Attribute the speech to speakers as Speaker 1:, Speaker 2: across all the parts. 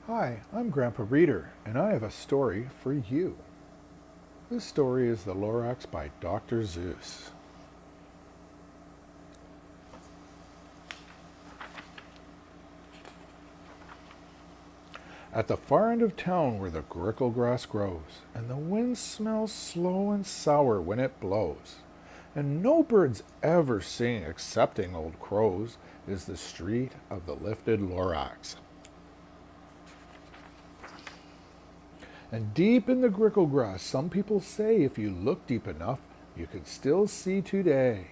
Speaker 1: Hi, I'm GrampaReader, and I have a story for you. This story is The Lorax by Dr. Seuss. At the far end of town where the grickle grass grows, and the wind smells slow and sour when it blows, and no birds ever sing excepting old crows, is the street of the lifted Lorax. And deep in the grickle grass, some people say if you look deep enough, you can still see today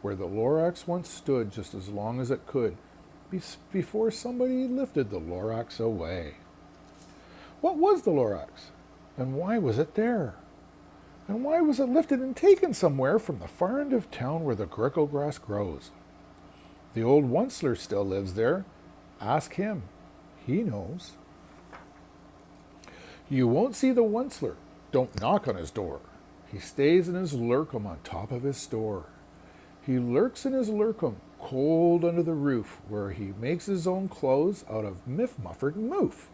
Speaker 1: where the Lorax once stood just as long as it could before somebody lifted the Lorax away. What was the Lorax? And why was it there? And why was it lifted and taken somewhere from the far end of town where the grickle grass grows? The old Onceler still lives there. Ask him. He knows. You won't see the Onceler. Don't knock on his door. He stays in his lurkum on top of his store. He lurks in his lurkum, cold under the roof, where he makes his own clothes out of miff-muffered moof.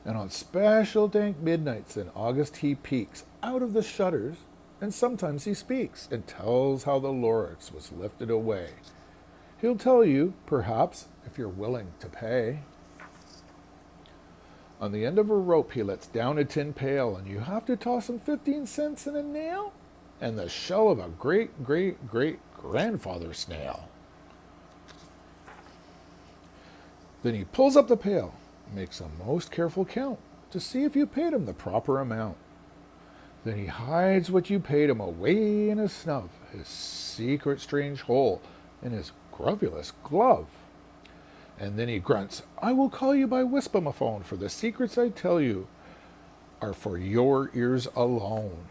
Speaker 1: And on special dank midnights in August he peeks out of the shutters, and sometimes he speaks and tells how the Lorax was lifted away. He'll tell you, perhaps, if you're willing to pay. On the end of a rope he lets down a tin pail, and you have to toss him 15 cents and a nail and the shell of a great-great-great-grandfather snail. Then he pulls up the pail, makes a most careful count to see if you paid him the proper amount. Then he hides what you paid him away in his snub, his secret strange hole in his grubulous glove. And then he grunts, I will call you by whispamophone, for the secrets I tell you are for your ears alone.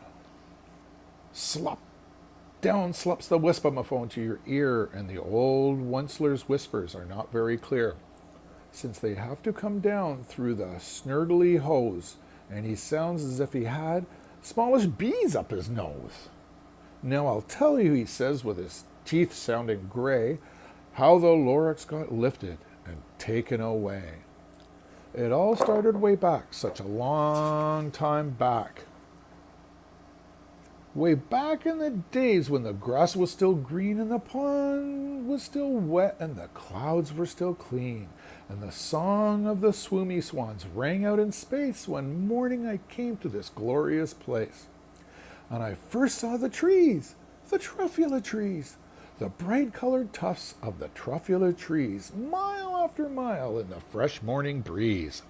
Speaker 1: Slop! Down slops the whispamophone to your ear, and the old Onceler's whispers are not very clear, since they have to come down through the snurdly hose, and he sounds as if he had smallish bees up his nose. Now I'll tell you, he says with his teeth sounding gray, how the Lorax got lifted and taken away. It all started way back, such a long time back. Way back in the days when the grass was still green and the pond was still wet and the clouds were still clean, and the song of the swoomy swans rang out in space one morning I came to this glorious place. And I first saw the trees, the truffula trees, the bright-colored tufts of the truffula trees, mile after mile in the fresh morning breeze.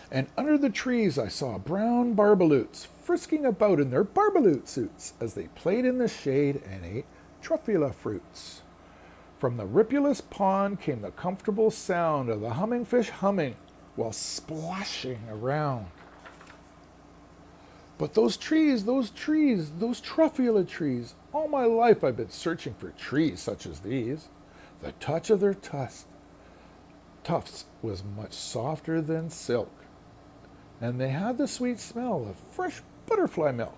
Speaker 1: And under the trees I saw brown barbaloots frisking about in their barbaloot suits as they played in the shade and ate truffula fruits. From the ripulous pond came the comfortable sound of the humming fish humming while splashing around. But those trees, those truffula trees, all my life I've been searching for trees such as these. The touch of their tufts was much softer than silk, and they had the sweet smell of fresh butterfly milk.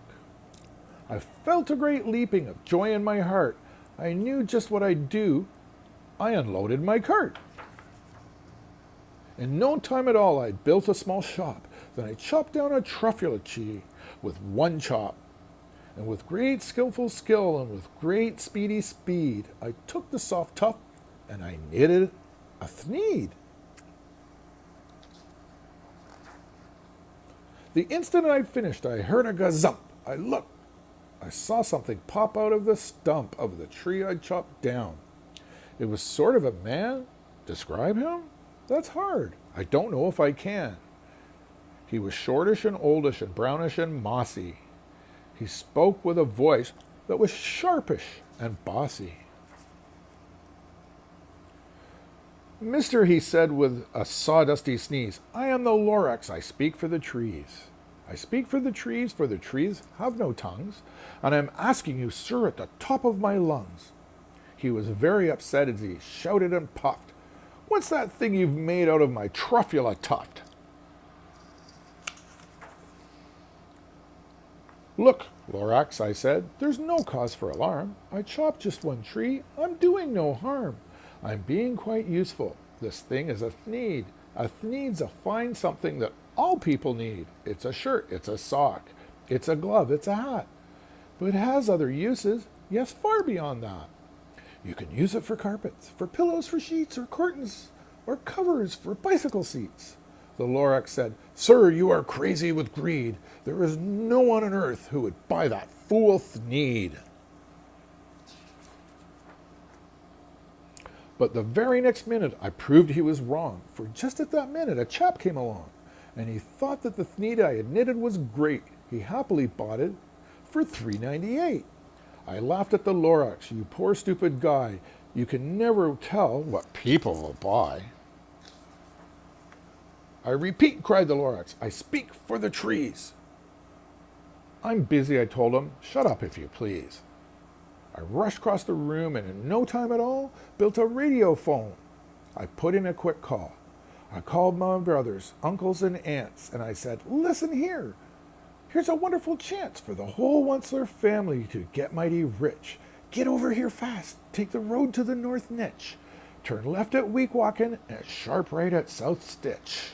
Speaker 1: I felt a great leaping of joy in my heart. I knew just what I'd do. I unloaded my cart. In no time at all, I built a small shop. Then I chopped down a truffula tree with one chop. And with great skillful skill and with great speedy speed, I took the soft tuft and I knitted a thneed. The instant I'd finished, I heard a gazump. I looked. I saw something pop out of the stump of the tree I'd chopped down. It was sort of a man. Describe him? That's hard. I don't know if I can. He was shortish and oldish and brownish and mossy. He spoke with a voice that was sharpish and bossy. Mister, he said with a sawdusty sneeze, I am the Lorax, I speak for the trees. I speak for the trees have no tongues, and I'm asking you, sir, at the top of my lungs. He was very upset as he shouted and puffed. What's that thing you've made out of my truffula tuft? Look, Lorax, I said, there's no cause for alarm. I chopped just one tree. I'm doing no harm. I'm being quite useful. This thing is a thneed. A thneed's a fine something that all people need. It's a shirt, it's a sock, it's a glove, it's a hat. But it has other uses, yes, far beyond that. You can use it for carpets, for pillows, for sheets, or curtains, or covers for bicycle seats. The Lorax said, "Sir, you are crazy with greed. There is no one on earth who would buy that fool thneed." But the very next minute I proved he was wrong, for just at that minute a chap came along, and he thought that the thneed I had knitted was great. He happily bought it for $3.98. I laughed at the Lorax. "You poor stupid guy. You can never tell what people will buy." "I repeat," cried the Lorax, "I speak for the trees." "I'm busy," I told him. "Shut up, if you please." I rushed across the room and in no time at all built a radio phone. I put in a quick call. I called my brothers, uncles, and aunts, and I said, "Listen here. Here's a wonderful chance for the whole Onceler family to get mighty rich. Get over here fast. Take the road to the North Niche. Turn left at Weekwalkin and sharp right at South Stitch."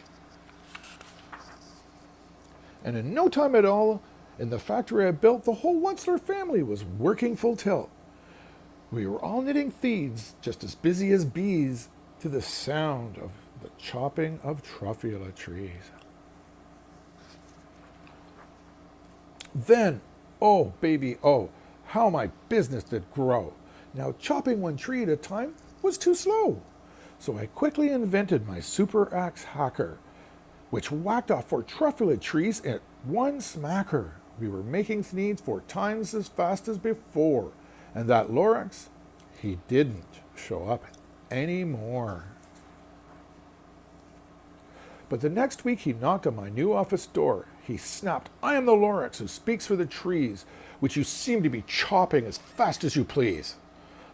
Speaker 1: And in no time at all, in the factory I built, the whole Onceler family was working full tilt. We were all knitting thneeds, just as busy as bees, to the sound of the chopping of truffula trees. Then, oh, baby, oh, how my business did grow. Now, chopping one tree at a time was too slow. So I quickly invented my super axe hacker, which whacked off 4 truffula trees at one smacker. We were making thneeds 4 times as fast as before, and that Lorax, he didn't show up anymore. But the next week he knocked on my new office door. He snapped, "I am the Lorax who speaks for the trees, which you seem to be chopping as fast as you please.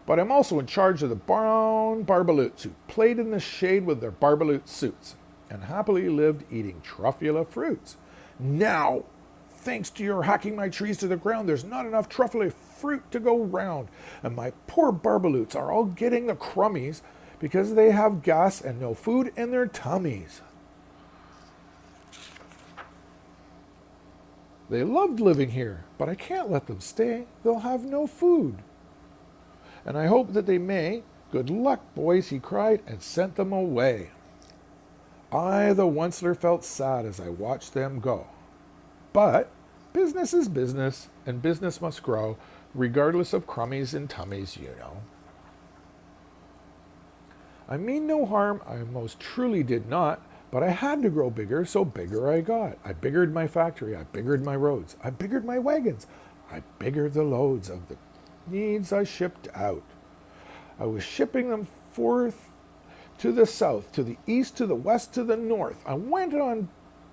Speaker 1: But I'm also in charge of the brown barbaloots who played in the shade with their barbaloot suits and happily lived eating truffula fruits. Now, thanks to your hacking my trees to the ground, there's not enough truffula fruit to go round, and my poor barbaloots are all getting the crummies because they have gas and no food in their tummies. They loved living here, but I can't let them stay. They'll have no food. And I hope that they may. Good luck, boys," he cried, and sent them away. I, the Onceler, felt sad as I watched them go. But business is business, and business must grow, regardless of crummies and tummies, you know. I mean no harm, I most truly did not, but I had to grow bigger, so bigger I got. I biggered my factory, I biggered my roads, I biggered my wagons, I biggered the loads of the needs I shipped out. I was shipping them forth to the south, to the east, to the west, to the north. I went on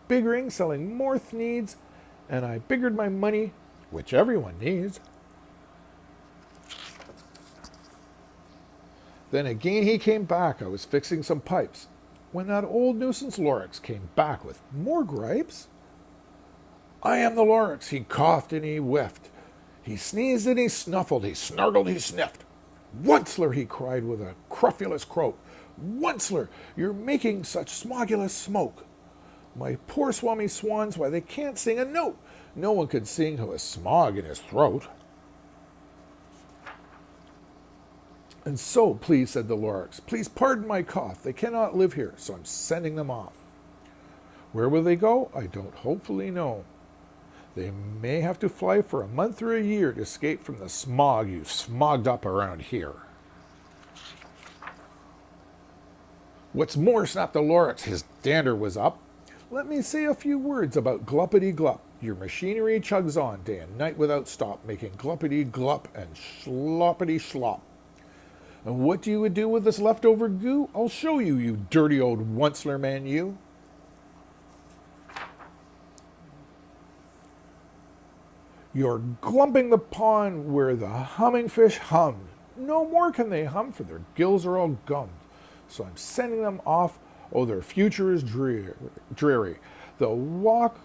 Speaker 1: biggering, selling more thneeds, and I biggered my money, which everyone needs. Then again he came back. I was fixing some pipes, when that old nuisance Lorax came back with more gripes. "I am the Lorax," he coughed and he whiffed. He sneezed and he snuffled, he snargled, he sniffed. "Onceler," he cried with a crufulous croak, "Onceler, you're making such smogulous smoke. My poor swami swans, why, they can't sing a note. No one could sing who has smog in his throat." "And so, please," said the Lorax, "please pardon my cough. They cannot live here, so I'm sending them off. Where will they go? I don't hopefully know. They may have to fly for a month or a year to escape from the smog you've smogged up around here." "What's more," snapped the Lorax, his dander was up, "let me say a few words about gluppity-glup. Your machinery chugs on day and night without stop, making gluppity-glup and sloppity-slop. And what do you do with this leftover goo? I'll show you, you dirty old Onceler man, you." "You're glumping the pond where the humming fish hummed. No more can they hum, for their gills are all gummed. So I'm sending them off. Oh, their future is dreary. They'll walk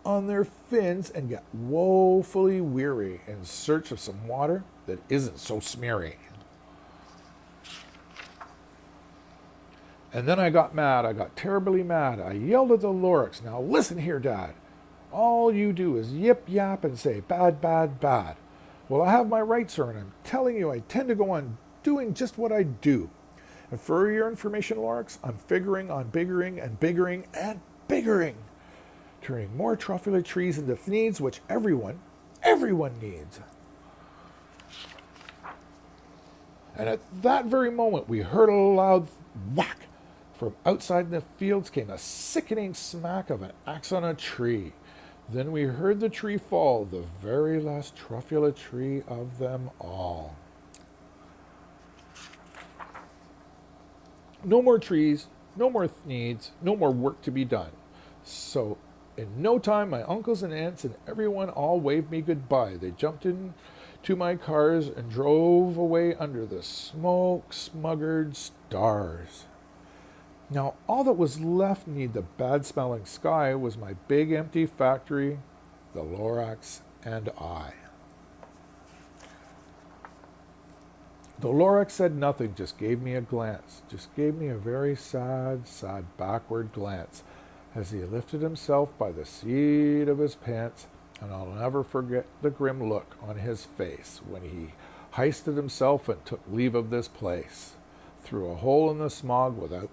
Speaker 1: on their fins and get woefully weary in search of some water that isn't so smeary." And then I got mad. I got terribly mad. I yelled at the Lorax. Now listen here, Dad. All you do is yip yap and say bad, bad, bad. Well, I have my rights, sir, and I'm telling you I tend to go on doing just what I do. And for your information, Lorax, I'm figuring on biggering and biggering and biggering, turning more truffula trees into needs which everyone needs. And at that very moment, we heard a loud whack. From outside in the fields came a sickening smack of an axe on a tree. Then we heard the tree fall, the very last truffula tree of them all. No more trees, no more needs, no more work to be done. So in no time, my uncles and aunts and everyone all waved me goodbye. They jumped into my cars and drove away under the smoke-smuggered stars. Now, all that was left beneath the bad-smelling sky was my big empty factory, the Lorax, and I. The Lorax said nothing, just gave me a glance, just gave me a very sad, sad backward glance as he lifted himself by the seat of his pants, and I'll never forget the grim look on his face when he hoisted himself and took leave of this place, through a hole in the smog without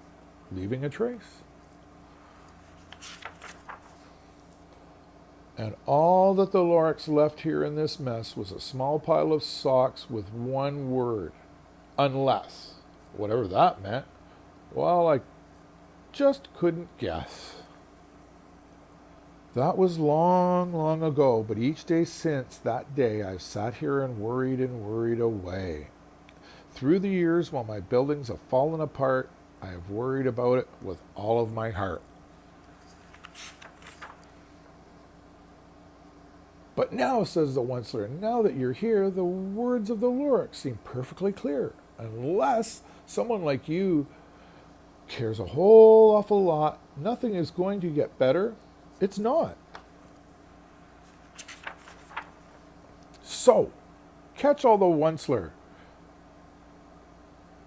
Speaker 1: leaving a trace. And all that the Lorax left here in this mess was a small pile of socks with one word, unless, whatever that meant. Well, I just couldn't guess. That was long, long ago, but each day since that day I've sat here and worried away. Through the years, while my buildings have fallen apart, I have worried about it with all of my heart. But now, says the Onceler, now that you're here, the words of the Lorax seem perfectly clear. Unless someone like you cares a whole awful lot, nothing is going to get better. It's not. So, catch all the Onceler.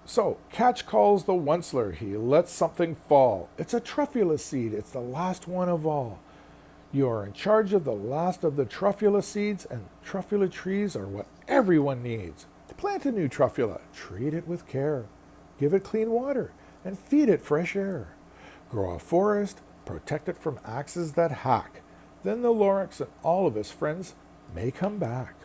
Speaker 1: So, Catch calls the Onceler. He lets something fall. It's a truffula seed. It's the last one of all. You are in charge of the last of the truffula seeds, and truffula trees are what everyone needs. Plant a new truffula. Treat it with care. Give it clean water, and feed it fresh air. Grow a forest. Protect it from axes that hack. Then the Lorax and all of his friends may come back.